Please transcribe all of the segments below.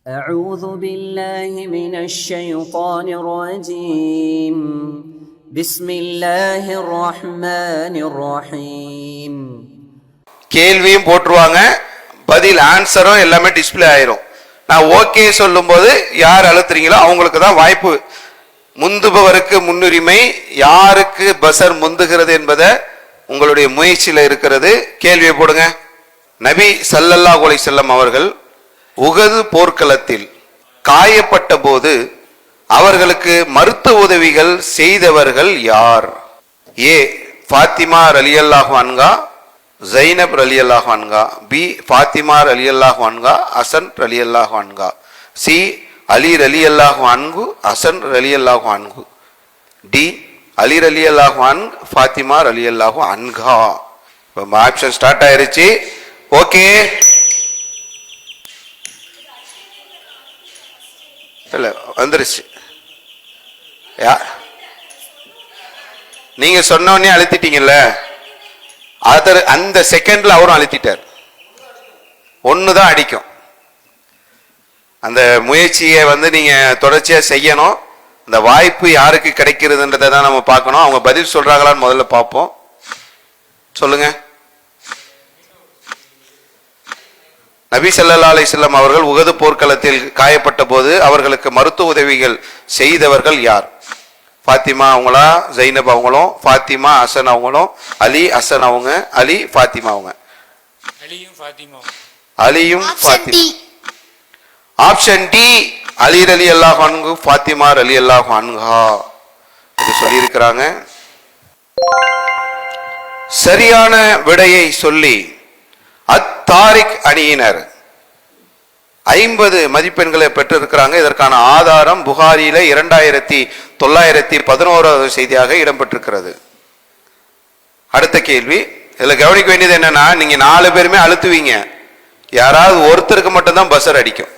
أعوذ بالله من الشيطان الرجيم بسم الله الرحمن الرحيم. கேள்வியும் போட்டுருவாங்க, பதில் ஆன்சரும் எல்லாமே டிஸ்பிளே ஆயிரும். நான் ஓகே சொல்லும்போது யார் அழுத்துறீங்களோ அவங்களுக்கு தான் வாய்ப்பு. முந்துபவருக்கு முன்னுரிமை. யாருக்கு பசர் முந்துகிறது என்பதை உங்களுடைய முயற்சியில இருக்கிறது. கேள்வியை போடுங்க. நபி ஸல்லல்லாஹு அலைஹி வஸல்லம் அவர்கள் உகது போர்க்களத்தில் காயப்பட்ட போது அவர்களுக்கு மருத்துவ உதவிகள் செய்தவர்கள் யார்? ஏ ஃபாத்திமா ரலியல்லாஹு அன்ஹா, ஜைனப் ரலியல்லாஹு அன்ஹா. பி ஃபாத்திமா ரலியல்லாஹு அன்ஹா, ஹசன் ரலியல்லாஹு அன்ஹா. சி அலி ரலியல்லாஹு அன்ஹு, ஹசன் ரலியல்லாஹு அன்ஹு. டி அலி ரலியல்லாஹு அன்ஹு, ஃபாத்திமா ரலியல்லாஹு அன்ஹா. இப்போ ஆப்ஷன் ஸ்டார்ட் ஆயிருச்சு. ஓகே, இல்ல வந்துருச்சு. நீங்க சொன்னோடனே அழுத்திட்டீங்கல்ல, அந்த செகண்ட்ல அவரும் அழுத்திட்டார். ஒண்ணுதான் அடிக்கும். அந்த முயற்சியை நீங்க தொடர்ச்சியா செய்யணும். அந்த வாய்ப்பு யாருக்கு கிடைக்கிறதுன்றதை தான் நம்ம பார்க்கணும். அவங்க பதில் சொல்றாங்களான்னு முதல்ல பார்ப்போம். சொல்லுங்க. நபி ஸல்லல்லாஹு அலைஹி வஸல்லம் அவர்கள் உகது போர்க்களத்தில் காயப்பட்ட போது அவர்களுக்கு மருத்துவ உதவிகள் செய்தவர்கள் யார்? ஃபாத்திமா அவங்களா, ஜைனப் அவங்களும், ஃபாத்திமா ஹசன் அவங்களும், அலி ஹசன் அவங்க, அலி ஃபாத்திமா அவங்க. அலியும் ஃபாத்திமா. ஆப்ஷன் டி அலி ரலியல்லாஹு அன்ஹு, ஃபாத்திமா ரலியல்லாஹு அன்ஹா இது சொல்லி இருக்கிறாங்க. சரியான விடையை சொல்லி அத்தாரிக் அணியினர் 50 மதிப்பெண்களை பெற்றிருக்கிறாங்க. இதற்கான ஆதாரம் புகாரியில 2911 செய்தியாக இடம்பெற்றிருக்கிறது. அடுத்த கேள்வி, இதுல கவனிக்க வேண்டியது என்னன்னா, நீங்க 4 பேருமே அழுத்துவீங்க, யாராவது ஒருத்தருக்கு மட்டும்தான் பஸர் அடிக்கும்.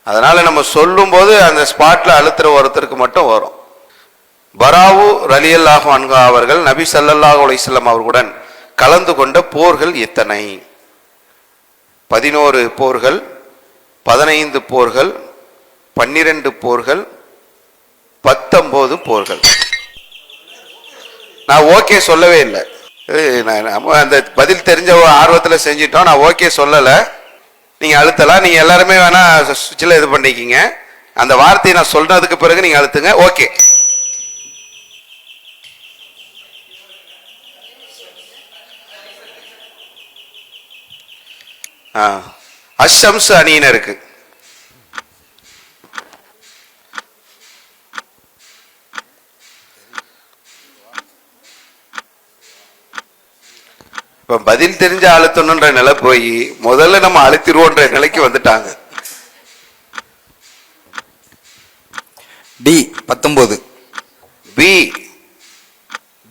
அதனால நம்ம சொல்லும் போது அந்த ஸ்பாட்ல அழுத்துற ஒருத்தருக்கு மட்டும் வரும். பராவு ரலியல்லாஹு அன்ஹா அவர்கள் நபி ஸல்லல்லாஹு அலைஹி வஸல்லம் அவர்களுடன் கலந்து கொண்ட போர்கள் எத்தனை? 11 போர்கள், 15 போர்கள், 12 போர்கள், 19 போர்கள். நான் ஓகே சொல்லவே இல்லை. அந்த பதில் தெரிஞ்ச ஆர்வத்தில் செஞ்சிட்டோம். நான் ஓகே சொல்லலை. நீங்க அழுத்தலாம். நீங்க எல்லாருமே வேணா சுவிட்சில் இது பண்ணிக்கிங்க. அந்த வார்த்தையை நான் சொல்றதுக்கு பிறகு நீங்க அழுத்துங்க. ஓகே. அஷம்ஸ் அணியினருக்கு இப்ப பதில் தெரிஞ்ச அழுத்தணுன்ற நிலை போய் முதல்ல நம்ம அழுத்திடுவோன்ற நிலைக்கு வந்துட்டாங்க. டி 19. பி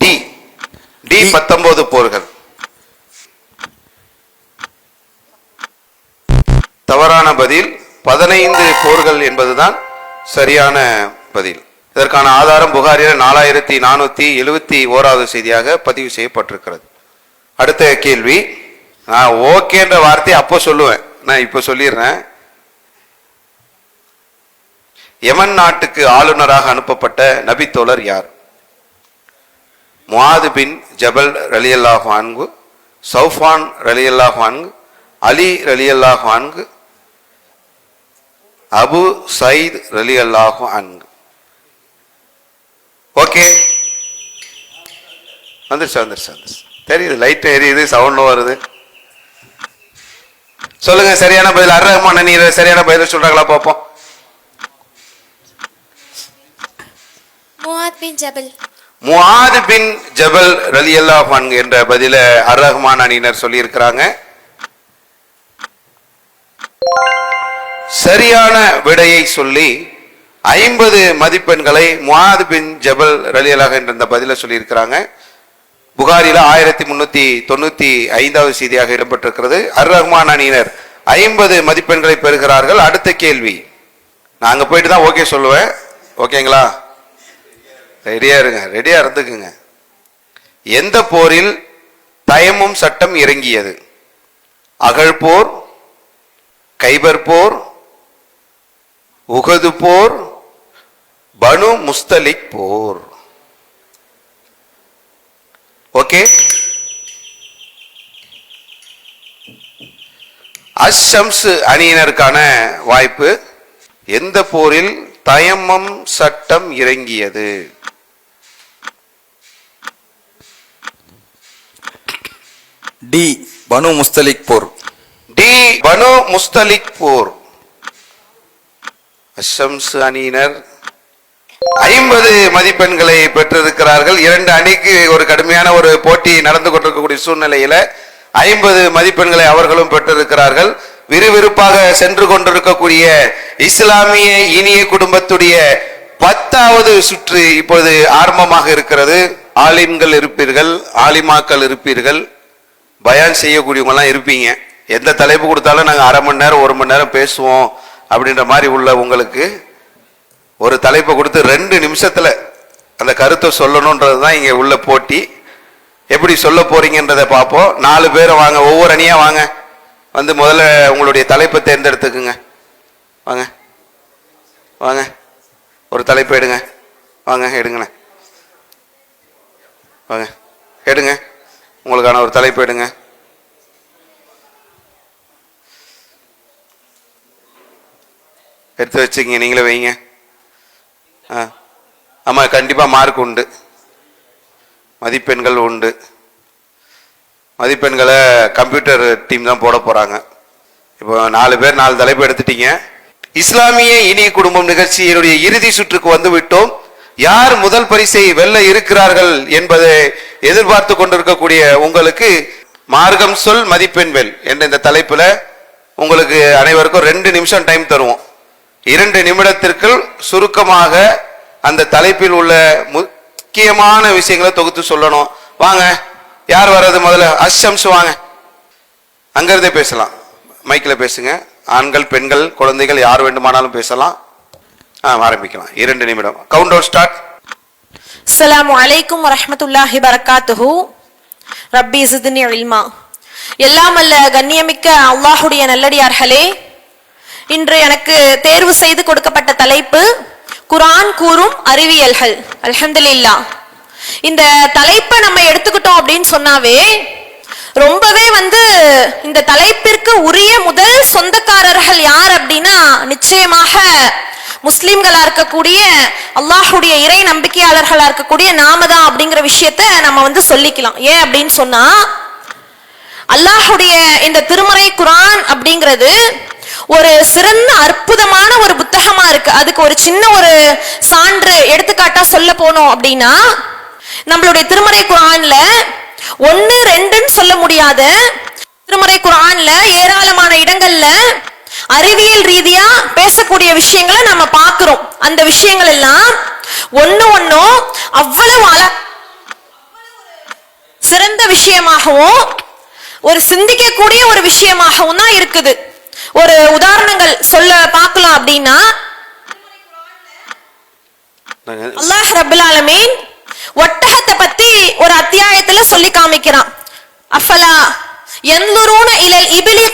டி டி 19 போர்கள். தவறான பதில். 15 போர்கள் என்பதுதான் சரியான பதில். இதற்கான ஆதாரம் புகாரில் 4471 செய்தியாக பதிவு செய்யப்பட்டிருக்கிறது. அடுத்த கேள்வி, நான் ஓகேன்ற வார்த்தையை அப்போ சொல்லுவேன், நான் இப்போ சொல்லிடுறேன். யமன் நாட்டுக்கு ஆளுநராக அனுப்பப்பட்ட நபி தோழர் யார்? முஆது பின் ஜபல் ரலியல்லாஹு அன்ஹு, சௌஃபான் ரலியல்லாஹு அன்ஹு, அலி ரலியல்லாஹு அன்ஹு, அபு சயீத் ரலியல்லாஹு அன்ஹு. ஓகே, வந்துருச்சு. தெரியுது, லைட் எரியுது, சவுண்ட் வருது. சொல்லுங்க சரியான பதில். அர் ரஹ்மான் அணியினர் சரியான பதில் சொல்றாங்களா பார்ப்போம். முஆத் பின் ஜபல் ரலியல்லாஹு அன்ஹு என்ற பதில அர் ரஹ்மான் அணியினர் சொல்லி இருக்கிறாங்க. சரியான விடையை சொல்லி 50 மதிப்பெண்களை முஆத் பின் ஜபல் ரலியல்லாஹு என்ற இந்த பதில சொல்லி இருக்கிறாங்க. புகாரில 1395 செய்தியாக இடம்பெற்றிருக்கிறது. அர் ரஹ்மான் அணியினர் 50 மதிப்பெண்களை பெறுகிறார்கள். அடுத்த கேள்வி, நான் அங்க போயிட்டு தான் ஓகே சொல்லுவேன். ஓகேங்களா? ரெடியா இருங்க, ரெடியா இருந்துக்குங்க. எந்த போரில் தயமும் சட்டம் இறங்கியது? அகழ் போர், கைபர் போர், உஹது போர், பனு முஸ்தலிக் போர். ஓகே. அஷம்ஸ் அணியினருக்கான வாய்ப்பு. எந்த போரில் தயம்மம் சட்டம் இறங்கியது? டி பனு முஸ்தலிக் போர். டி பனு முஸ்தலிக் போர். அஷம்ஸ் அணியினர் 50 மதிப்பெண்களை பெற்றிருக்கிறார்கள். 2 அணிக்கு ஒரு கடுமையான ஒரு போட்டி நடந்து கொண்டிருக்கக்கூடிய சூழ்நிலையில 50 மதிப்பெண்களை அவர்களும் பெற்றிருக்கிறார்கள். விறுவிறுப்பாக சென்று கொண்டிருக்கக்கூடிய இஸ்லாமிய இனிய குடும்பத்துடைய 10வது சுற்று இப்பொழுது ஆரம்பமாக இருக்கிறது. ஆலிம்கள் இருப்பீர்கள், ஆலிமாக்கள் இருப்பீர்கள், பயான் செய்யக்கூடியவங்க எல்லாம் இருப்பீங்க. எந்த தலைப்பு கொடுத்தாலும் நாங்கள் அரை மணி நேரம் 1 மணி நேரம் பேசுவோம் அப்படின்ற மாதிரி உள்ள உங்களுக்கு ஒரு தலைப்பை கொடுத்து 2 நிமிஷத்துல அந்த கருத்தை சொல்லணும்ன்றது தான் இங்க உள்ள போட்டி. எப்படி சொல்ல போறீங்கன்றதை பார்ப்போம். 4 பேரை வாங்க, ஒவ்வொரு அணியா வாங்க, வந்து முதல்ல உங்களுடைய தலைப்பை தேர்ந்தெடுத்துக்குங்க. வாங்க வாங்க, ஒரு தலைப்பை எடுங்க. வாங்க எடுங்கண்ணே, வாங்க எடுங்க, உங்களுக்கான ஒரு தலைப்பு எடுங்க. எடுத்து வச்சுக்கிங்க, நீங்களே வைங்க. ஆமாம், கண்டிப்பாக மார்க் உண்டு, மதிப்பெண்கள் உண்டு. மதிப்பெண்களை கம்ப்யூட்டர் டீம் தான் போட போகிறாங்க. இப்போ 4 பேர் 4 தலைப்பு எடுத்துட்டீங்க. இஸ்லாமிய இனிய குடும்பம் நிகழ்ச்சியினுடைய இறுதி சுற்றுக்கு வந்து விட்டோம். யார் முதல் பரிசை வெல்ல இருக்கிறார்கள் என்பதை எதிர்பார்த்து கொண்டிருக்கக்கூடிய உங்களுக்கு மார்க்கம் சொல் மதிப்பெண் வெல் என்ற இந்த தலைப்புல உங்களுக்கு அனைவருக்கும் 2 நிமிஷம் டைம் தருவோம். 2 நிமிடத்திற்குள் சுருக்கமாக அந்த தலைப்பில் உள்ள முக்கியமான விஷயங்களை தொகுத்து சொல்லணும். வாங்க, யார் வர்றது முதல்ல? அஷம்ஸ் வாங்க, அங்கிருந்தே பேசலாம், மைக்கில் பேசுங்க. ஆண்கள், பெண்கள், குழந்தைகள் யார் வேண்டுமானாலும் பேசலாம். ஆரம்பிக்கலாம். 2 நிமிடம். Count down start. அஸ்ஸலாமு அலைக்கும் வரஹ்மத்துல்லாஹி பரக்காத்துஹு. ரப்பி ஸித்னி இல்மா. எல்லாம் அல்ல கண்ணியமிக்க அல்லாஹ்வுடைய நல்லடியார்களே, இன்று எனக்கு தேர்வு செய்து கொடுக்கப்பட்ட தலைப்பு குர்ஆன் கூறும் அறிவியல்கள். அல்ஹம்துலில்லாஹ். இந்த தலைப்பை நம்ம எடுத்துக்கிட்டோம் அப்படின்னு சொன்னாவே ரொம்பவே இந்த தலைப்பிற்கு உரிய முதல் சொந்தக்காரர்கள் யார் அப்படின்னா நிச்சயமாக முஸ்லிம்களா இருக்கக்கூடிய அல்லாஹ்வுடைய இறை நம்பிக்கையாளர்களா இருக்கக்கூடிய நாம தான் அப்படிங்கிற விஷயத்த நம்ம சொல்லிக்கலாம். ஏன் அப்படின்னு சொன்னா, அல்லாஹ்வுடைய இந்த திருமறை குர்ஆன் அப்படிங்கிறது ஒரு சிறந்த அற்புதமான ஒரு புத்தகமா இருக்கு. அதுக்கு ஒரு சின்ன ஒரு சான்று எடுத்துக்காட்டா சொல்ல போனோம் அப்படின்னா, நம்மளுடைய திருமறை குர்ஆன்ல 1, 2ன்னு சொல்ல முடியாத திருமறை குர்ஆன்ல ஏராளமான இடங்கள்ல அறிவியல் ரீதியா பேசக்கூடிய விஷயங்களை நம்ம பார்க்கிறோம். அந்த விஷயங்கள் எல்லாம் ஒன்னும் அவ்வளவு சிறந்த விஷயமாகவும் ஒரு சிந்திக்கக்கூடிய ஒரு விஷயமாகவும் தான் இருக்குது. ஒரு உதாரணங்கள் சொல்ல பார்க்கலாம் அப்படின்னா, அல்லாஹ் ரப்பல் ஆலமீன் ஒட்டகத்தை பத்தி ஒரு அத்தியாயத்துல சொல்லி காமிக்கிறான். அஃபலா யன்துரூன இலல் இபிலி.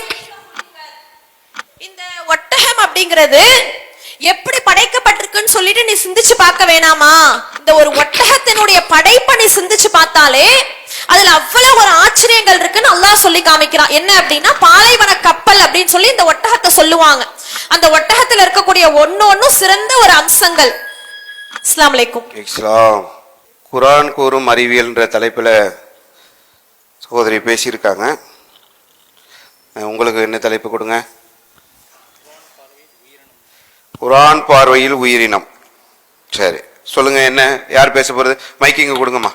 இந்த ஒட்டகம் அப்படிங்கிறது எப்படி படைக்கப்பட்டிருக்குன்னு சொல்லிட்டு நீ சிந்திச்சு பார்க்க வேணாமா? இந்த ஒரு ஒட்டகத்தினுடைய படைப்பை நீ சிந்திச்சு பார்த்தாலே அதுல அவ்வளவு ஒரு ஆச்சரியங்கள் இருக்குன்னு அல்லாஹ் சொல்லி காமிக்கிறான். என்ன அப்படின்னா, பாலைவன கப்பல் அப்படின்னு சொல்லி இந்த ஒட்டகத்தை சொல்லுவாங்க. அந்த ஒட்டகத்துல இருக்கக்கூடிய ஒன்னும் சிறந்த ஒரு அம்சங்கள். அஸ்ஸலாமு அலைக்கும். இஸ்லாம் குர்ஆன் கூறும் அறிவியல் என்ற தலைப்புல சகோதரி பேசியிருக்காங்க. உங்களுக்கு என்ன தலைப்பு கொடுங்க? குர்ஆன் பார்வையில் உயிரினம். சரி, சொல்லுங்க, என்ன, யார் பேச போறது? மைக்கிங்க கொடுங்கம்மா.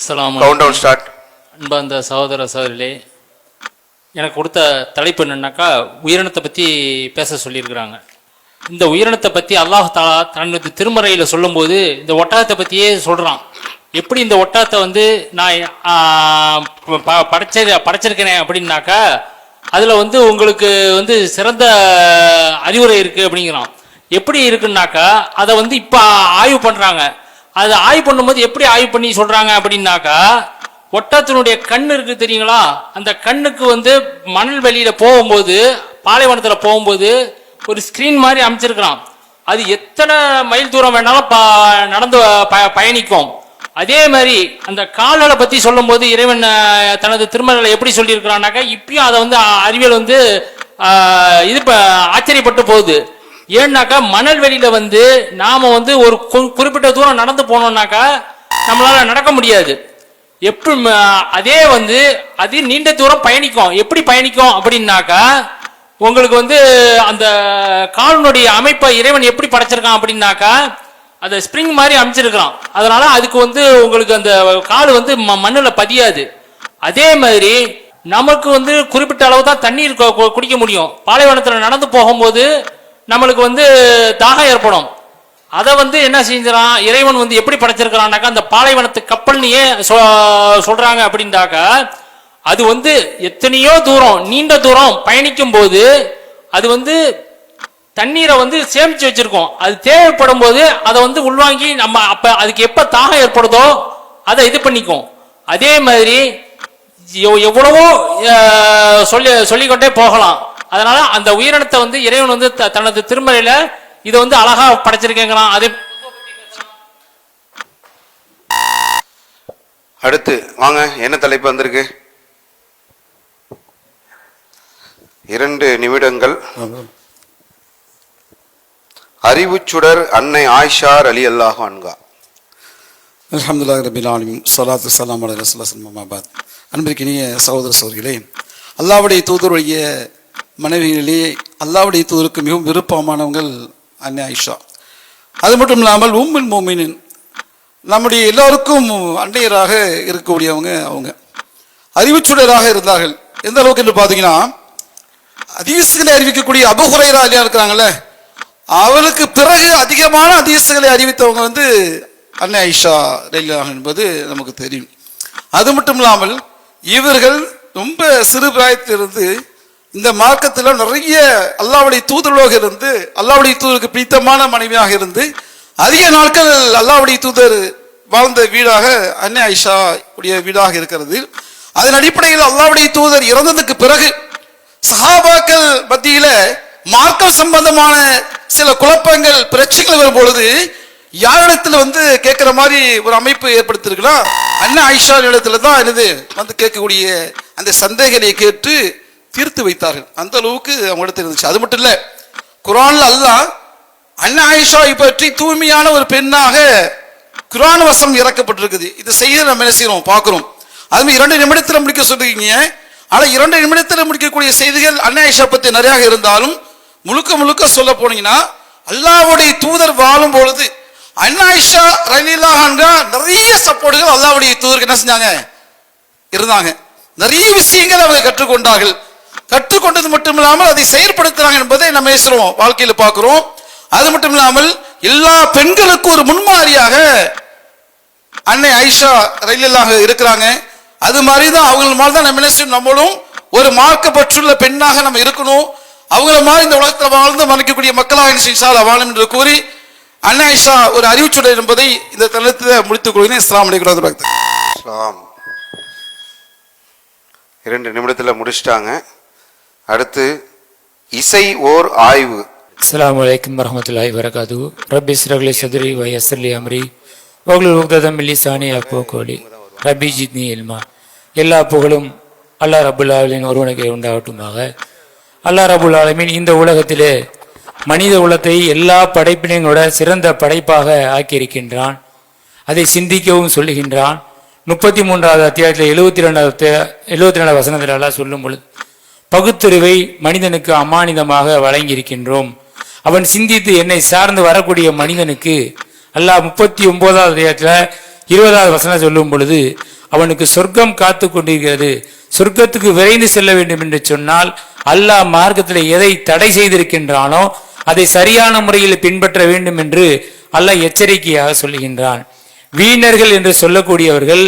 Count down start. அன்பார்ந்த சகோதர சகோதரிகளே, எனக்கு கொடுத்த தலைப்பு என்னன்னாக்கா உயிரினத்தை பற்றி பேச சொல்லியிருக்கிறாங்க. இந்த உயிரினத்தை பற்றி அல்லாஹ் தஆலா தனது திருமறையில் சொல்லும்போது இந்த ஒட்டகத்தை பற்றியே சொல்கிறான். எப்படி இந்த ஒட்டகத்தை நான் படைச்சிருக்கிறேன் அப்படின்னாக்கா அதில் உங்களுக்கு சிறந்த அறிவுரை இருக்குது அப்படிங்கிறான். எப்படி இருக்குன்னாக்கா அதை இப்போ ஆய்வு பண்ணுறாங்க. அதை ஆய்வு பண்ணும்போது எப்படி ஆய்வு பண்ணி சொல்கிறாங்க அப்படின்னாக்கா, ஒட்டகத்தினுடைய கண் இருக்குது தெரியுங்களா, அந்த கண்ணுக்கு மணல் வெளியில் போகும்போது பாலைவனத்துல போகும்போது ஒரு ஸ்கிரீன் மாதிரி அமைச்சிருக்கிறான். அது எத்தனை மைல் தூரம் வேணாலும் நடந்து பயணிக்கும். அதே மாதிரி அந்த கால்களை பத்தி சொல்லும் போது இறைவன் தனது திருமறையில எப்படி சொல்லியிருக்கிறான்னாக்கா, இப்பயும் அதை வந்து அறிவியல் வந்து இது ஆச்சரியப்பட்டு போகுது. ஏன்னாக்கா மணல் வெளியில வந்து நாம வந்து ஒரு குறிப்பிட்ட தூரம் நடந்து போனோம்னாக்கா நம்மளால நடக்க முடியாது. எப்படி அதே வந்து அது நீண்ட தூரம் பயணிக்கும். எப்படி பயணிக்கும் அப்படின்னாக்கா, உங்களுக்கு வந்து அந்த காலினுடைய அமைப்பை இறைவன் எப்படி படைச்சிருக்கான் அப்படின்னாக்கா, அந்த ஸ்ப்ரிங் மாதிரி அமைச்சிருக்கிறான். அதனால அதுக்கு வந்து உங்களுக்கு அந்த கால் வந்து மண்ணில் பதியாது. அதே மாதிரி நமக்கு வந்து குறிப்பிட்ட அளவு தான் தண்ணீர் குடிக்க முடியும். பாலைவனத்தில் நடந்து போகும்போது நம்மளுக்கு வந்து தாகம் ஏற்படும். அதை வந்து என்ன செஞ்சான் இறைவன் வந்து எப்படி படைச்சிருக்கிறான்னாக்கா, அந்த பாலைவனத்து கப்பல்னு ஏன் சொல்றாங்க அப்படின்னாக்கா, அது வந்து எத்தனையோ தூரம் நீண்ட தூரம் பயணிக்கும் போது அது வந்து தண்ணீரை வந்து சேமிச்சு வச்சிருக்கோம். அது தேவைப்படும் போது அதை வந்து உள்வாங்கி நம்ம அப்ப அதுக்கு எப்ப தாகம் ஏற்படுதோ அதை இது பண்ணிக்கும். அதே மாதிரி எவ்வளவோ சொல்லிக்கொண்டே போகலாம். அதனால அந்த உயிரினத்தை வந்து இறைவன் வந்து தனது திருமறையில இதை வந்து அழகா படைச்சிருக்கேங்கிறான். அதே அடுத்து வாங்க, என்ன தலைப்பு வந்திருக்கு? 2 நிமிடங்கள். அறிவுச்சுடர் அன்னை ஆயிஷா ரலியல்லாஹு அன்ஹா. அல்ஹம்துலில்லாஹி ரப்பில் ஆலமீன், ஸலாத்து ஸலாமு அலா ரசூலில்லாஹி ஸல்லல்லாஹு அலைஹி வஸல்லம். அன்பிற்கினிய சகோதர சகோதரிகளே, அல்லாஹ்வுடைய தூதருடைய மனைவிகளிலே அல்லாஹ்வுடைய தூதருக்கு மிகவும் விருப்பமானவங்கள் அன்னை ஆயிஷா. அது மட்டும் இல்லாமல் உம்முல் மோமினின், நம்முடைய எல்லோருக்கும் அன்னையராக இருக்கக்கூடியவங்க. அவங்க அறிவுச்சுடராக இருந்தார்கள். எந்த அளவுக்கு என்று பார்த்தீங்கன்னா, ஹதீஸ்களை அறிவிக்கக்கூடிய அபூ ஹுரைரா இருக்கிறாங்கல்ல, அவளுக்கு பிறகு அதிகமான ஹதீஸ்களை அறிவித்தவங்க வந்து அன்னை ஆயிஷா ரலியல்லாஹு அன்ஹா என்பது நமக்கு தெரியும். அது மட்டும் இல்லாமல் இவர்கள் ரொம்ப சிறு பிராயத்திலிருந்து இந்த மார்க்கத்தில் நிறைய அல்லாஹ்வுடைய தூதர்களாக இருந்து அல்லாஹ்வுடைய தூதருக்கு பிடித்தமான மனைவியாக இருந்து அதிக நாட்கள் அல்லாஹ்வுடைய தூதர் வாழ்ந்த வீடாக அன்னை ஆயிஷா உடைய வீடாக இருக்கிறது. அதன் அடிப்படையில் அல்லாஹ்வுடைய தூதர் இறந்ததுக்கு பிறகு சஹாபாக்கள் மத்தியில மார்க்கம் சம்பந்தமான சில குழப்பங்கள் பிரச்சனைகள் வரும் பொழுது யாரிடத்துல வந்து கேட்கிற மாதிரி ஒரு அமைப்பு ஏற்படுத்திருக்குன்னா அன்னை ஆயிஷா இடத்துல தான் என்னது வந்து கேட்கக்கூடிய அந்த சந்தேகங்களை கேட்டு தீர்த்து வைத்தார்கள். அந்த அளவுக்கு அவங்க இடத்துல இருந்துச்சு. அது மட்டும் இல்ல, குர்ஆன்ல அல்லாஹ் அன்னை ஆயிஷாவை பற்றி தூய்மையான ஒரு பெண்ணாக குர்ஆன் வசனம் இறக்கப்பட்டிருக்குது. இது செய்தி நம்ம என்ன செய்யறோம் பார்க்கிறோம். அதுமாதிரி 2 நிமிடத்துல முடிக்க சொல்றீங்க. ஆனா 2 நிமிடத்துல முடிக்கக்கூடிய செய்திகள் அன்னை ஆயிஷா பத்தி நிறைய இருந்தாலும் முழுக்க சொல்ல போனீங்கன்னா, அல்லாஹ்வுடைய தூதர் வாழும் பொழுது அன்னை ஆயிஷா ரலியல்லாஹு அன்ஹா நிறைய சப்போர்ட்டுகள் அல்லாஹ்வுடைய தூதருக்கு என்ன செஞ்சாங்க இருந்தாங்க. நிறைய விஷயங்கள் அவங்க கற்றுக்கொண்டார்கள். கற்றுக்கொண்டது மட்டும் இல்லாமல் அதை செயற்படுத்துறாங்க என்பதை நம்ம பேசுறோம், வாழ்க்கையில பார்க்கிறோம். அது மட்டும் இல்லாமல் எல்லா பெண்களுக்கும் ஒரு முன்மாதிரியாக அன்னை ஆயிஷா ரலியல்லாஹு இருக்கிறாங்க. அது மாதிரி தான் அவங்கள மாதிரி தான் நம்மளும் ஒரு மார்க்கப்பற்றுள்ள பெண்ணாக நம்ம இருக்கணும். அவங்கள மாதிரி இந்த உலகத்தில் வாழ்ந்து மறைக்கக்கூடிய மக்களாக இன்ஷா அல்லாஹ் வாழும் என்று கூறி அன்னை ஆயிஷா ஒரு அறிவுச்சுடர் என்பதை இந்த தளத்தில் முடித்துக் கொள்கிறேன். அஸ்ஸலாமு அலைக்கும். 2 நிமிடத்தில் முடிச்சிட்டாங்க. அடுத்து இசை ஓர் ஆய்வு. அஸ்ஸலாமு அலைக்கும் வரஹ்மத்துல்லாஹி வபரகாத்துஹு. ரப்பி இஸ்ரஹ் லி ஸத்ரி வ யஸ்ஸிர் லி அம்ரி வஹ்லுல் உக்ததம் மின் லிசானி யஃப்கஹு கௌலி ரப்பி ஜித்னி இல்மா. எல்லா புகழும் அல்லாஹ் ரப்புல் ஆலமீன் ஒருவனுக்கு உண்டாகட்டுமாக. அல்லாஹ் ரப்புல் ஆலமீன் இந்த உலகத்திலே மனித குலத்தை எல்லா படைப்பினங்களோட சிறந்த படைப்பாக ஆக்கியிருக்கின்றான். அதை சிந்திக்கவும் சொல்லுகின்றான். 33வது அத்தியாயத்தில் 72வது வசனத்தில் அல்லாஹ் சொல்லும் பொழுது, பகுத்தறிவை மனிதனுக்கு அமானிதமாக வழங்கியிருக்கின்றோம். அவன் சிந்தித்து என்னை சார்ந்து வரக்கூடிய மனிதனுக்கு அல்லாஹ் 39வது அத்தியாயத்தில் 20வது வசனம் சொல்லும் பொழுது, அவனுக்கு சொர்க்கம் காத்து கொண்டிருக்கிறது. சொர்க்கத்துக்கு விரைந்து செல்ல வேண்டும் என்று சொன்னால் அல்லாஹ் மார்க்கத்தில் எதை தடை செய்திருக்கின்றானோ அதை சரியான முறையில் பின்பற்ற வேண்டும் என்று அல்லாஹ் எச்சரிக்கையாக சொல்லுகின்றான். வீணர்கள் என்று சொல்லக்கூடியவர்கள்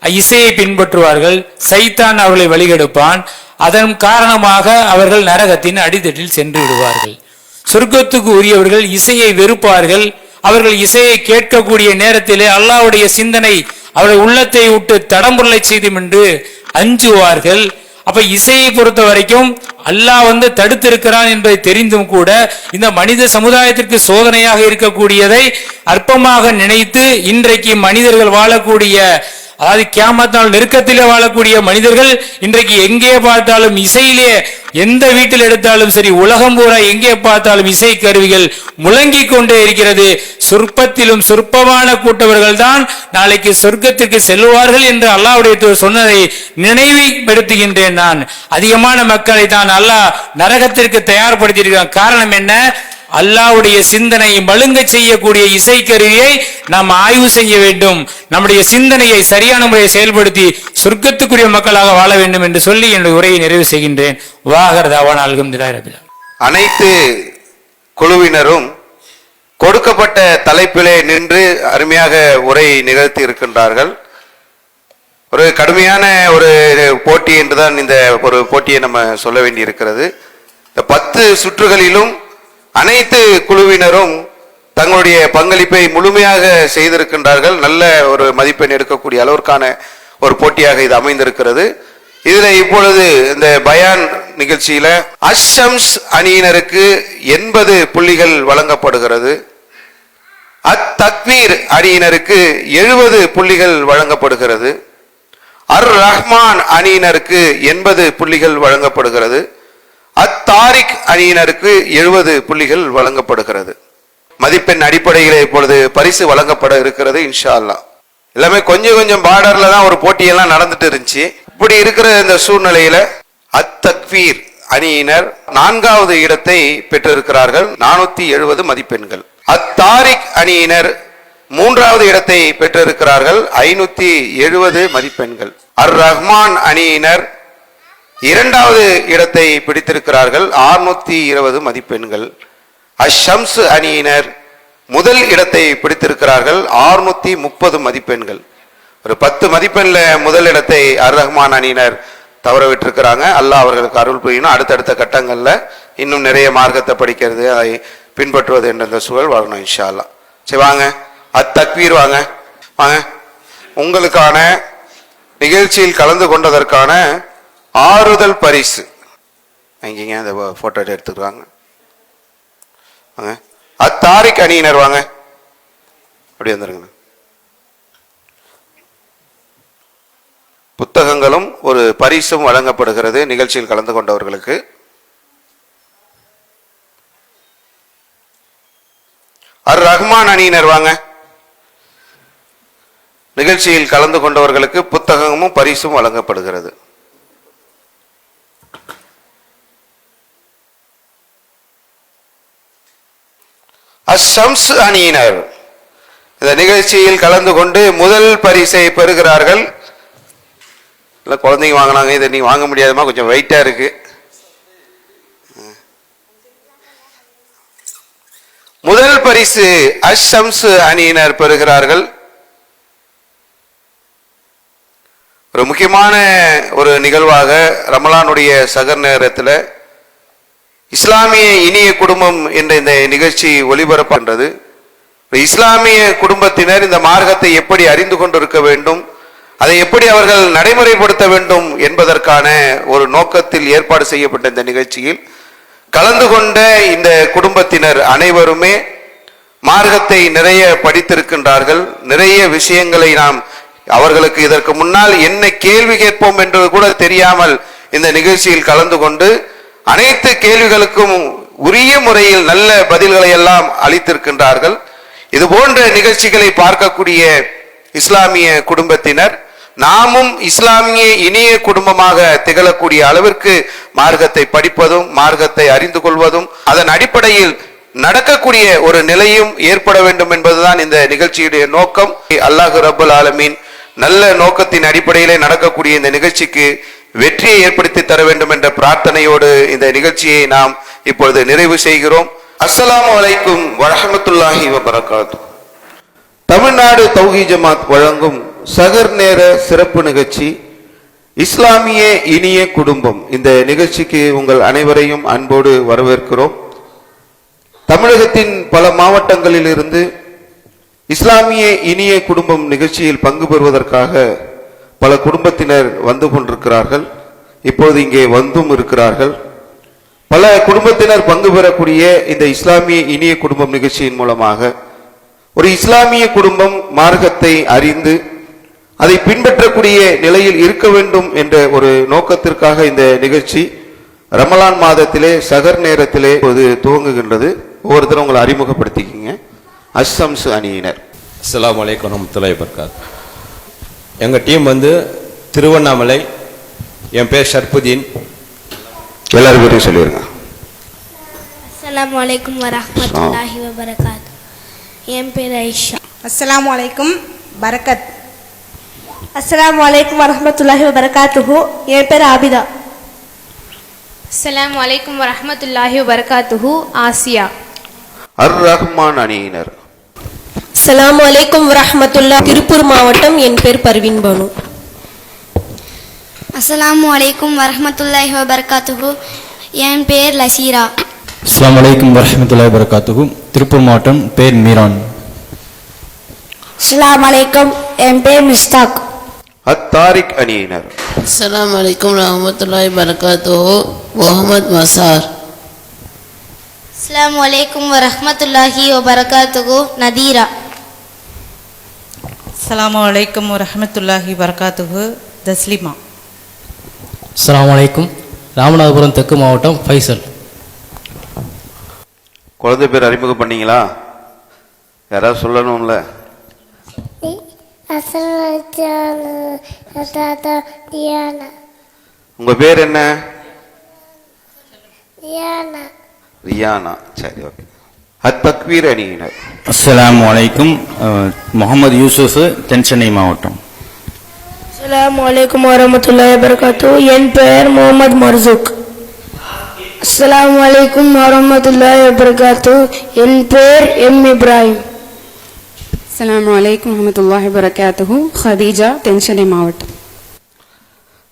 இசையை பின்பற்றுவார்கள். சைத்தான் அவர்களை வழிகெடுப்பான். அதன் காரணமாக அவர்கள் நரகத்தின் அடித்தட்டில் சென்று விடுவார்கள். சொர்க்கத்துக்கு உரியவர்கள் இசையை வெறுப்பார்கள். அவர்கள் இசையை கேட்கக்கூடிய நேரத்திலே அல்லாஹ்வுடைய சிந்தனை அவருடைய உள்ளத்தை விட்டு தடம்புரலை செய்தும் என்று அஞ்சுவார்கள். அப்ப இசையை பொறுத்த வரைக்கும் அல்லாஹ் தடுத்து இருக்கிறான் என்பதை தெரிந்தும் கூட இந்த மனித சமுதாயத்திற்கு சோதனையாக இருக்கக்கூடியதை அற்பமாக நினைத்து இன்றைக்கு மனிதர்கள் வாழக்கூடிய, அதாவது கியாமத் நாள் நெருக்கத்திலே வாழக்கூடிய மனிதர்கள் இன்றைக்கு எங்கே பார்த்தாலும் இசையிலே, எந்த வீட்டில் எடுத்தாலும் சரி, உலகம் பூரா எங்கே பார்த்தாலும் இசை கருவிகள் முழங்கிக் கொண்டே இருக்கிறது. சொற்பத்திலும் சொற்பமான கூட்டவர்கள் தான் நாளைக்கு சொர்க்கத்திற்கு செல்வார்கள் என்று அல்லாஹ்வுடைய சொன்னதை நினைவுபடுத்துகின்றேன். நான் அதிகமான மக்களை தான் அல்லாஹ் நரகத்திற்கு தயார்படுத்தி இருக்கிறான். காரணம் என்ன? அல்லாஹ்வுடைய சிந்தனை மழுங்க செய்யக்கூடிய இசைக்கருவியை நாம் ஆய்வு செய்ய வேண்டும். நம்முடைய சிந்தனையை சரியான முறையை செயல்படுத்தி சொர்க்கத்துக்குரிய மக்களாக வாழ வேண்டும் என்று சொல்லி என்னுடைய உரையை நிறைவு செய்கின்றேன். வாகர் தாவான் அல்ஹம்துலில்லாஹி ரப்பில் ஆலமீன். அனைத்து குழுவினரும் கொடுக்கப்பட்ட தலைப்பிலே நின்று அருமையாக உரை நிகழ்த்தி இருக்கின்றார்கள். ஒரு கடுமையான ஒரு போட்டி என்றுதான் இந்த ஒரு போட்டியை நம்ம சொல்ல வேண்டி இருக்கிறது. இந்த 10 சுற்றுகளிலும் அனைத்து குழுவினரும் தங்களுடைய பங்களிப்பை முழுமையாக செய்திருக்கின்றார்கள். நல்ல ஒரு மதிப்பெண் எடுக்கக்கூடிய அளவிற்கான ஒரு போட்டியாக இது அமைந்திருக்கிறது. இதுல இப்பொழுது இந்த பயான் நிகழ்ச்சியில அஷம்ஸ் அணியினருக்கு 80 புள்ளிகள் வழங்கப்படுகிறது. அத்தக்வீர் அணியினருக்கு 70 புள்ளிகள் வழங்கப்படுகிறது. அர் ரஹ்மான் அணியினருக்கு 80 புள்ளிகள் வழங்கப்படுகிறது. அத்தாரிக் அணியினருக்கு 70 புள்ளிகள் வழங்கப்படுகிறது. மதிப்பெண் அடிப்படையில் இப்பொழுது பரிசு வழங்கப்பட இருக்கிறது இன்ஷா அல்லாஹ். எல்லாமே கொஞ்சம் கொஞ்சம் பார்டர்ல தான் ஒரு போட்டியெல்லாம் நடந்துட்டு இருந்துச்சு. இப்படி இருக்கிற இந்த சூழ்நிலையில அத்தக்வீர் அணியினர் 4வது இடத்தை பெற்றிருக்கிறார்கள், 470 மதிப்பெண்கள். அத்தாரிக் அணியினர் 3வது இடத்தை பெற்றிருக்கிறார்கள், 570 மதிப்பெண்கள். அர் ரஹ்மான் அணியினர் 2வது இடத்தை பிடித்திருக்கிறார்கள், 620 மதிப்பெண்கள். அஷம்ஸ் அணியினர் முதல் இடத்தை பிடித்திருக்கிறார்கள், 630 மதிப்பெண்கள். ஒரு 10 மதிப்பெண்ல முதல் இடத்தை அர் ரஹ்மான் அணியினர் தவற விட்டிருக்கிறாங்க. அல்லாஹ் அவர்களுக்கு அருள் புரியணும். அடுத்தடுத்த கட்டங்கள்ல இன்னும் நிறைய மார்க்கத்தை படிக்கிறது, அதை பின்பற்றுவது என்ற இந்த சூழல் வரணும் இன்ஷா அல்லாஹ். சரி வாங்க, அத்தக்வீர் வாங்க வாங்க. உங்களுக்கான நிகழ்ச்சியில் கலந்து கொண்டதற்கான ஆறுதல் பரிசு வாங்கிங்க. அந்த போட்டோ எடுத்துக்கிறாங்க. வாங்க. அத்தாரிக் அணியினர் வாங்க, அப்படி வந்துருங்க. புத்தகங்களும் ஒரு பரிசும் வழங்கப்படுகிறது நிகழ்ச்சியில் கலந்து கொண்டவர்களுக்கு. அர் ரஹ்மான் அணியினர் வாங்க. நிகழ்ச்சியில் கலந்து கொண்டவர்களுக்கு புத்தகமும் பரிசும் வழங்கப்படுகிறது. அஷம்ஸ் அணியினர் இந்த நிகழ்ச்சியில் கலந்து கொண்டு முதல் பரிசை பெறுகிறார்கள். இல்லை குழந்தைங்க வாங்கினாங்க, இதை நீங்க வாங்க முடியாதுமா, கொஞ்சம் வெயிட்டா இருக்கு. முதல் பரிசு அஷம்ஸ் அணியினர் பெறுகிறார்கள். ஒரு முக்கியமான ஒரு நிகழ்வாக ரமலானுடைய சகர் நேரத்தில் இஸ்லாமிய இனிய குடும்பம் என்ற இந்த நிகழ்ச்சி ஒளிபரப்புகின்றது. இஸ்லாமிய குடும்பத்தினர் இந்த மார்க்கத்தை எப்படி அறிந்து கொண்டிருக்க வேண்டும், அதை எப்படி அவர்கள் நடைமுறைப்படுத்த வேண்டும் என்பதற்கான ஒரு நோக்கத்தில் ஏற்பாடு செய்யப்பட்ட இந்த நிகழ்ச்சியில் கலந்து கொண்ட இந்த குடும்பத்தினர் அனைவருமே மார்க்கத்தை நிறைய படித்திருக்கின்றார்கள். நிறைய விஷயங்களை நாம் அவர்களுக்கு இதற்கு முன்னால் என்ன கேள்வி கேட்போம் என்று கூட தெரியாமல் இந்த நிகழ்ச்சியில் கலந்து கொண்டு அனைத்து கேள்விகளுக்கும் உரிய முறையில் நல்ல பதில்களை எல்லாம் அளித்திருக்கின்றார்கள். இது போன்ற நிகழ்ச்சிகளை பார்க்கக்கூடிய இஸ்லாமிய குடும்பத்தினர் நாமும் இஸ்லாமிய இனிய குடும்பமாக திகழக்கூடிய அளவிற்கு மார்க்கத்தை படிப்பதும் மார்க்கத்தை அறிந்து கொள்வதும் அதன் அடிப்படையில் நடக்கக்கூடிய ஒரு நிலையும் ஏற்பட வேண்டும் என்பதுதான் இந்த நிகழ்ச்சியுடைய நோக்கம். அல்லாஹ் ரப்பல் ஆலமீன் நல்ல நோக்கத்தின் அடிப்படையிலே நடக்கக்கூடிய இந்த நிகழ்ச்சிக்கு வெற்றியை ஏற்படுத்தி தர வேண்டும் என்ற பிரார்த்தனையோடு இந்த நிகழ்ச்சியை நாம் இப்பொழுது நிறைவு செய்கிறோம். அஸ்ஸலாமு அலைக்கும் வரஹ்மத்துல்லாஹி வபரகாத்துஹு. தமிழ்நாடு தௌஹீத் ஜமாத் வழங்கும் சகர் நேர சிறப்பு நிகழ்ச்சி இஸ்லாமிய இனிய குடும்பம். இந்த நிகழ்ச்சிக்கு உங்கள் அனைவரையும் அன்போடு வரவேற்கிறோம். தமிழகத்தின் பல மாவட்டங்களில் இருந்து இஸ்லாமிய இனிய குடும்பம் நிகழ்ச்சியில் பங்கு பெறுவதற்காக பல குடும்பத்தினர் வந்து கொண்டிருக்கிறார்கள். இப்போது இங்கே வந்தும் இருக்கிறார்கள். பல குடும்பத்தினர் பங்கு பெறக்கூடிய இந்த இஸ்லாமிய இனிய குடும்பம் நிகழ்ச்சியின் மூலமாக ஒரு இஸ்லாமிய குடும்பம் மார்க்கத்தை அறிந்து அதை பின்பற்றக்கூடிய நிலையில் இருக்க வேண்டும் என்ற ஒரு நோக்கத்திற்காக இந்த நிகழ்ச்சி ரமலான் மாதத்திலே சகர் நேரத்திலே துவங்குகின்றது. ஒவ்வொருத்தரும் உங்களை அறிமுகப்படுத்திக்கிங்க. அஸ்ஸம்ஸ் அணியினர். அஸ்ஸலாமு அலைக்கும் வரஹ்மத்துல்லாஹி வபரகாத்துஹு. எங்கள் டீம் வந்து திருவண்ணாமலை. என் பேர் ஷர்புதீன். எல்லாரும் பேரையும் சொல்லிடுங்க. அஸ்ஸலாமு அலைக்கும் வரஹ்மத்துல்லாஹி வபரகாத்துஹு. என் பேர் ஐஷா. அஸ்ஸலாமு அலைக்கும் பரக்கத். அஸ்ஸலாமு அலைக்கும் வரஹ்மத்துல்லாஹி வபரகாத்துஹு. என் பேர் ஆபிதா. அஸ்ஸலாமு அலைக்கும் வரஹ்மத்துல்லாஹி வபரகாத்துஹு. ஆசியா. அர் ரஹ்மான் அணியினர். அஸ்ஸலாமு அலைக்கும் வரஹ்மத்துல்லாஹ். திருப்பூர் மாவட்டம். என் பேர் பர்வீன் பானு. அஸ்ஸலாமு அலைக்கும் வரஹ்மத்துல்லாஹி வபரகாத்துஹு. என் பேர் லசீரா. அஸ்ஸலாமு அலைக்கும் வரஹ்மத்துல்லாஹி வபரகாத்துஹு. திருப்பூர் மாவட்டம். பேர் மீரான். அஸ்ஸலாமு அலைக்கும். என் பேர் மிஸ்தாக். அத்தாரிக் அணியினர். அஸ்ஸலாமு அலைக்கும் வரஹ்மத்துல்லாஹி வபரகாத்துஹு. முஹம்மத் மசார். அஸ்ஸலாமு அலைக்கும் வரஹ்மத்துல்லாஹி வபரகாத்துஹு. நதீரா. அஸ்ஸலாமு அலைக்கும் வரஹ்மத்துல்லாஹி வபரகாத்துஹு. தஸ்லிமா. அஸ்ஸலாமு அலைக்கும். ராமநாதபுரம் தெற்கு மாவட்டம். ஃபைசல். குழந்தை பேர் அறிமுகம் பண்ணீங்களா? யாராவது சொல்லணும்ல? உங்க பேர் என்ன? ரியானா. சரி, ஓகே. அத்தக்வீர் அணியினர். அஸ்ஸலாமு அலைக்கும். முகமது யூசுஃப், தென்சென்னை மாவட்டம். அஸ்ஸலாமு அலைக்கும் வரஹ்மத்துல்லாஹி வபரகாத்துஹு. என் பெயர் முகமது மர்சூக். அஸ்ஸலாமு அலைக்கும் வரஹ்மத்துல்லாஹி வபரகாத்துஹு. என் பெயர் எம் இப்ராஹிம். அஸ்ஸலாமு அலைக்கும் வரஹ்மத்துல்லாஹி வபரகாத்துஹு. ஹதீஜா, தென்சென்னை மாவட்டம்.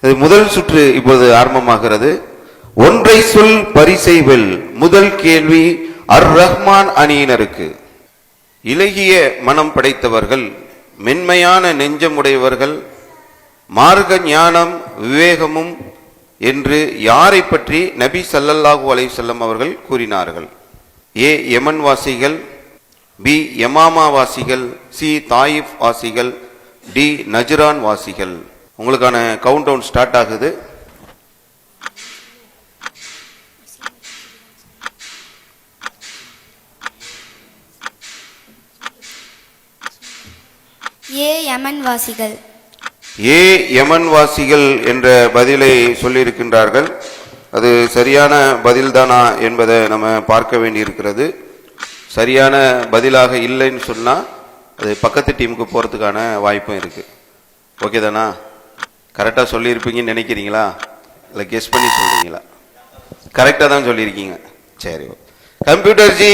இது முதல் சுற்று இப்போது ஆரம்பமாகிறது. ஒன்றை சொல் பரிசை வெல். முதல் கேள்வி அர் ரஹ்மான் அணியினருக்கு. இலகிய மனம் படைத்தவர்கள், மென்மையான நெஞ்சமுடையவர்கள், மார்க்க ஞானம் விவேகமும் என்று யாரை பற்றி நபி ஸல்லல்லாஹு அலைஹி வஸல்லம் அவர்கள் கூறினார்கள்? ஏ யமன் வாசிகள், பி யமாமா வாசிகள், சி தாயிஃப் வாசிகள், டி நஜ்ரான் வாசிகள். உங்களுக்கான கவுண்ட் டவுன் ஸ்டார்ட் ஆகுது. ஏ யமன் வாசிகள். ஏ யமன் வாசிகள் என்ற பதிலை சொல்லியிருக்கின்றார்கள். அது சரியான பதில்தானா என்பதை நம்ம பார்க்க வேண்டியிருக்கிறது. சரியான பதிலாக இல்லைன்னு சொன்னால் அது பக்கத்து டீமுக்கு போகிறதுக்கான வாய்ப்பும் இருக்குது. ஓகே தானா? கரெக்டாக சொல்லியிருப்பீங்கன்னு நினைக்கிறீங்களா? இல்லை கெஸ் பண்ணி சொல்கிறீங்களா? கரெக்டாக தான் சொல்லியிருக்கீங்க. சரி, கம்ப்யூட்டர் ஜி,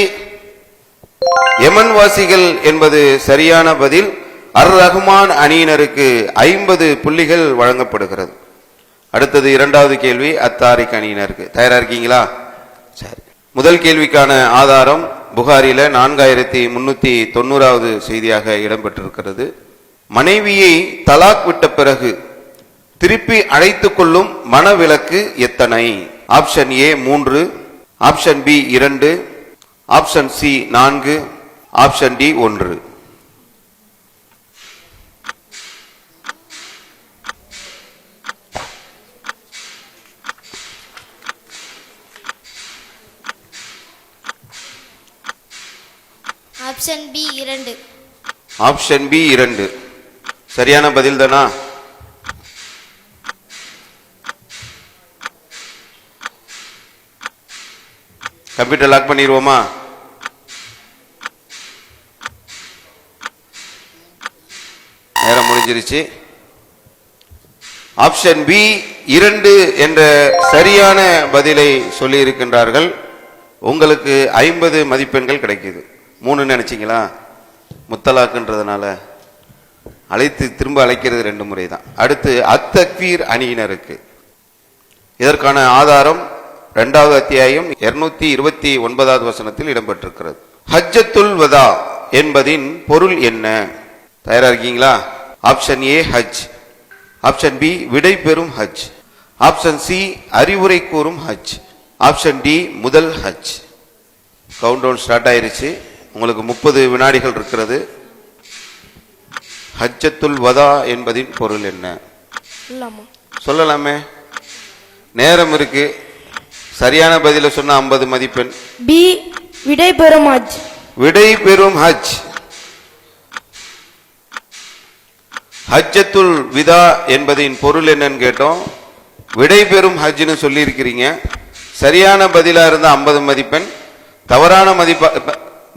யமன் வாசிகள் என்பது சரியான பதில். அர் ரஹ்மான் அணியினருக்கு 50 புள்ளிகள் வழங்கப்படுகிறது. அடுத்தது இரண்டாவது கேள்வி அத்தாரிக் அணியினருக்கு. தயாரா இருக்கீங்களா? சரி. முதல் கேள்விக்கான ஆதாரம் புகாரில 4390வது செய்தியாக இடம்பெற்றிருக்கிறது. மனைவியை தலாக் விட்ட பிறகு திருப்பி அழைத்துக் கொள்ளும் மனவிலக்கு எத்தனை? Option A 3, option B 2, option C 4, option D 1. Option B 2. Option B 2 சரியான பதில் தானா? கம்ப்யூட்டர் லாக் பண்ணிடுவோமா? நேரம் முடிஞ்சிருச்சு. ஆப்ஷன் பி 2 என்ற சரியான பதிலை சொல்லி இருக்கின்றார்கள். உங்களுக்கு 50 மதிப்பெண்கள் கிடைக்குது. 3 நினைச்சீங்களா? முத்தலாக்குன்றதுனால அழைத்து திரும்ப அழைக்கிறது 2 முறை தான். அடுத்து அத்தக்வீர் அணியினருக்கு. இதற்கான ஆதாரம் 2வது அத்தியாயம் 229வது வசனத்தில் இடம்பெற்றிருக்கிறது. ஹஜ்ஜத்துல் வதா என்பதின் பொருள் என்ன? தயாரா இருக்கீங்களா? ஆப்ஷன் ஏ ஹஜ், ஆப்ஷன் பி விடை பெறும் ஹஜ், ஆப்ஷன் சி அறிவுரை கூறும் ஹஜ். ஆப்ஷன் டி முதல் ஹஜ். கவுண்ட் டவுன் ஸ்டார்ட் ஆயிருச்சு. உங்களுக்கு 30 வினாடிகள் இருக்கிறது. ஹஜ்ஜத்துல் வதா என்பதின் பொருள் என்ன? சொல்லலாமே, நேரம் இருக்கு. சரியான பதில சொன்ன 50 மதிப்பெண். பி விடை பெறும் ஹஜ். விடை பெறும் ஹஜ். ஹஜ்ஜத்துல் விதா என்பதின் பொருள் என்னன்னு கேட்டோம். விடை பெறும் ஹஜ்னு சொல்லி இருக்கிறீங்க. சரியான பதிலா இருந்தா 50 மதிப்பெண், தவறான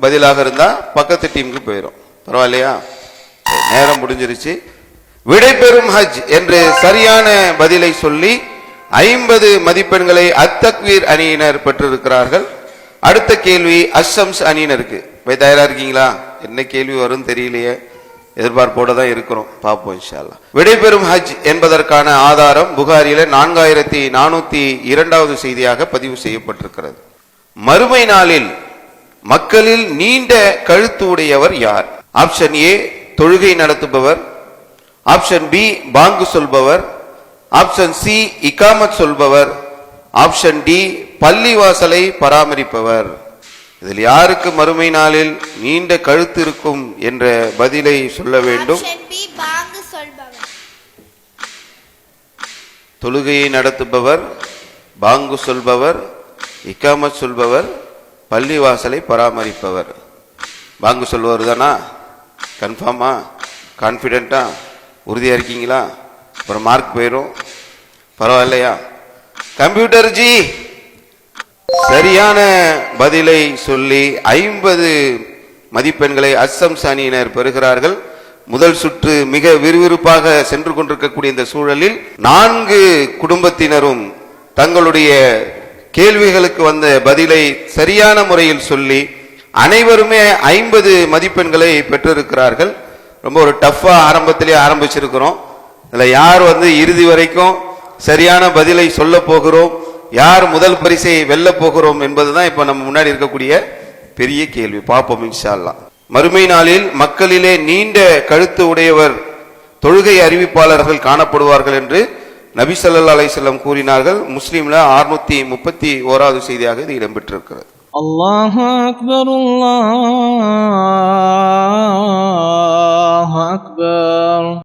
பதிலாக இருந்தா பக்கத்து டீமுக்கு போயிடும். பரவாயில்லையா? நேரம் முடிஞ்சிருச்சு. விடை பெறும் ஹஜ் என்று சரியான பதிலை சொல்லி 50 மதிப்பெண்களை அத்தக்வீர் அணியினர் பெற்றிருக்கிறார்கள். அடுத்த கேள்வி அஷம்ஸ் அணியினருக்கு. போய் தயாரா இருக்கீங்களா? என்ன கேள்வி வரும் தெரியலையே, எதிர்பார்ப்போட தான் இருக்கிறோம். பார்ப்போம் இன்ஷா அல்லாஹ். விடைபெறும் ஹஜ் என்பதற்கான ஆதாரம் புகாரில 4402வது செய்தியாக பதிவு செய்யப்பட்டிருக்கிறது. மறுமை நாளில் மக்களில் நீண்ட கழுத்து உடையவர் யார்? ஆப்ஷன் ஏ தொழுகை நடத்துபவர், ஆப்ஷன் பி பாங்கு சொல்பவர், ஆப்ஷன் சி இகாமத் சொல்பவர், ஆப்ஷன் டி பள்ளிவாசலை பராமரிப்பவர். இதில் யாருக்கு மறுமை நாளில் நீண்ட கழுத்து இருக்கும் என்ற பதிலை சொல்ல வேண்டும். தொழுகையை நடத்துபவர், பாங்கு சொல்பவர், இகாமத் சொல்பவர், பள்ளிவாசலை பராமரிப்பவர். பாங்கு சொல்பவர் தானா? கன்ஃபார்மா? கான்ஃபிடென்ட்டா? உறுதியா இருக்கீங்களா? அப்புறம் மார்க் போயிடும். பரவாயில்லையா? கம்ப்யூட்டர் ஜி சரியான பதிலை சொல்லி 50 மதிப்பெண்களை அஸ்ஸம்ஸ் அணியினர் பெறுகிறார்கள். முதல் சுற்று மிக விறுவிறுப்பாக சென்று கொண்டிருக்கக்கூடிய இந்த சூழலில் 4 குடும்பத்தினரும் தங்களுடைய கேள்விகளுக்கு வந்த பதிலை சரியான முறையில் சொல்லி அனைவருமே 50 மதிப்பெண்களை பெற்றிருக்கிறார்கள். ரொம்ப ஒரு டஃபா ஆரம்பத்திலே ஆரம்பிச்சிருக்கிறோம். இதுல யார் இறுதி வரைக்கும் சரியான பதிலை சொல்ல போகிறோம், யார் முதல் பரிசை வெல்ல போகிறோம் என்பதுதான் இப்ப நம்ம முன்னாடி இருக்கக்கூடிய பெரிய கேள்வி. பார்ப்போம் இன்ஷா அல்லாஹ். மறுமை நாளில் மக்களிலே நீண்ட கழுத்து உடையவர் தொழுகை அறிவிப்பாளர்கள் காணப்படுவார்கள் என்று நபி ஸல்லல்லாஹு அலைஹி வஸல்லம் கூறினார்கள். முஸ்லிம்ல 631வது செய்தியாக இது இடம்பெற்றிருக்கிறது. அல்லாஹு அக்பர், அல்லாஹு அக்பர்.